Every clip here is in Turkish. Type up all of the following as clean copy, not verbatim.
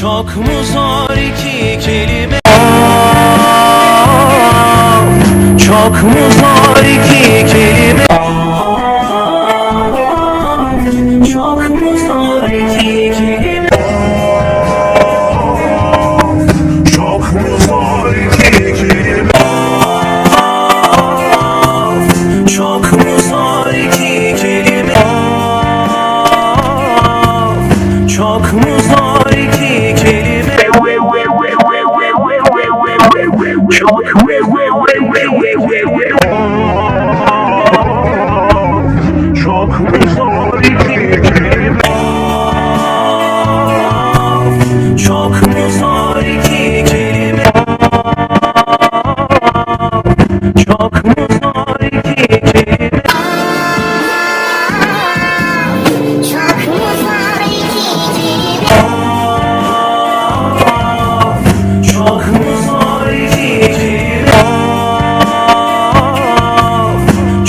Çok mu zor iki kelime? Çok mu zor iki kelime? Çok mu zor iki kelime? Çok mu zor iki kelime? Çok mu zor iki kelime? Çok mu zor iki kelime? Çok mu zor iki kelime? Çok mu zor iki kelime? Çok mu zor iki kelime? Çok mu zor iki kelime? Çok mu zor iki kelime?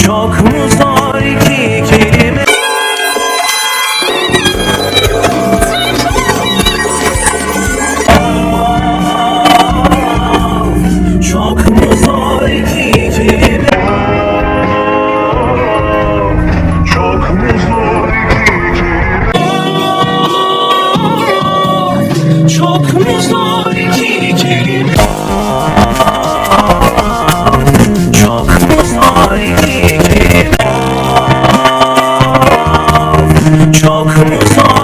Çok mu zor iki kelime? Çok mu zor iki kelime? Çok mu zor iki kelime? Çok mu zor iki kelime? Çok mu zor iki kelime? Çok mu zor